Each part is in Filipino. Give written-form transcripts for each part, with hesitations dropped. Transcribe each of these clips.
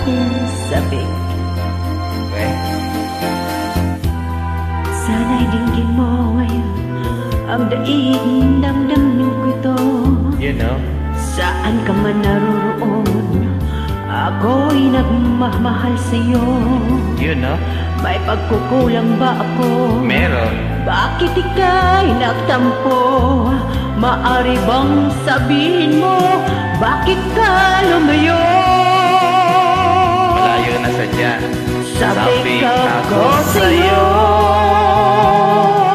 aking sabik. Sana'y dinggin mo ngayon ang daig damdamin ko ito. You know? Saan ka man naroon, ako'y nagmamahal sa'yo. You know? May pagkukulang ba ako? Meron. Bakit ika'y nagtampo? Maari bang sabihin mo, bakit ka lumayo? Malayo na sadya. Sabik ako sa'yo,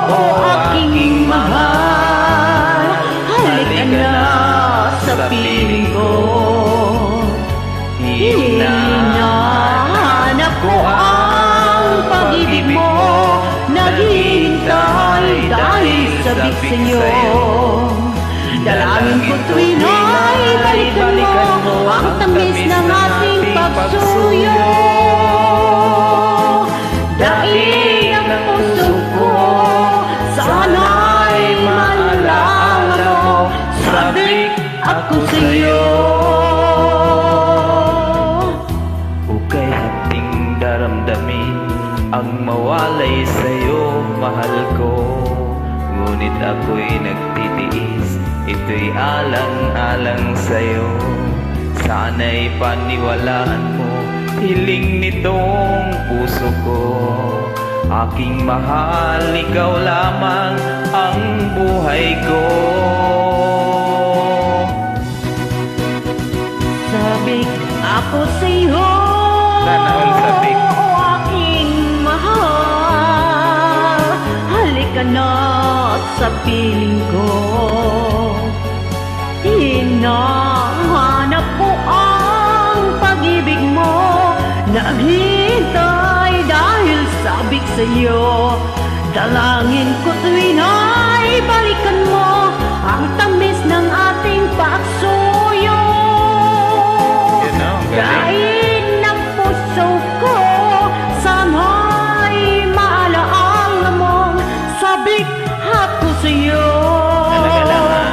o aking mahal. Halika na sa piling ko. Hinahanap ko ang pag-ibig mo. Naghihintay dahil sabik sa'yo. Dalangin ko tuwing ay balikan mo ang tamis ng ating pagsuyo. Daig ang puso ko, sana'y maalala mo. Sabik ako sa'yo. Ukay hating daramdamin ang mawalay sa'yo, mahal ko. Ngunit ako'y nagtitiis, ito'y alang-alang sa'yo. Sana'y paniwalaan mo, hiling nitong puso ko. Aking mahal, ikaw lamang ang buhay ko. Sabik ako sa'yo, Sana all sabik. o aking mahal. Halika na sa piling ko. Hinahanap ko ang pag-ibig mo. Naghihintay dahil sabik sa'yo. Dalangin ko tuwing ay balikan mo ang tamis ng ating pagsuyo. You know, galing. Daig ng puso ko, sana'y maalaala mong sabik ako sa'yo. Talaga lang ha.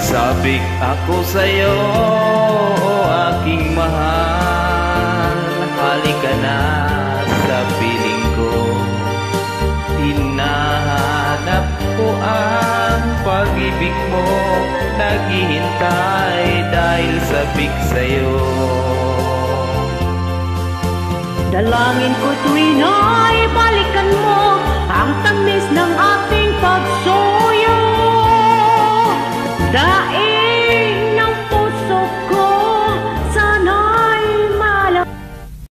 Sabik ako sa'yo, o aking mahal. Halika na sa piling ko. Hinahanap ko ang pag-ibig mo. Naghihintay dahil sabik sa'yo. Dalangin ko tuwing ay balikan mo ang tamis ng ating pagsuyo.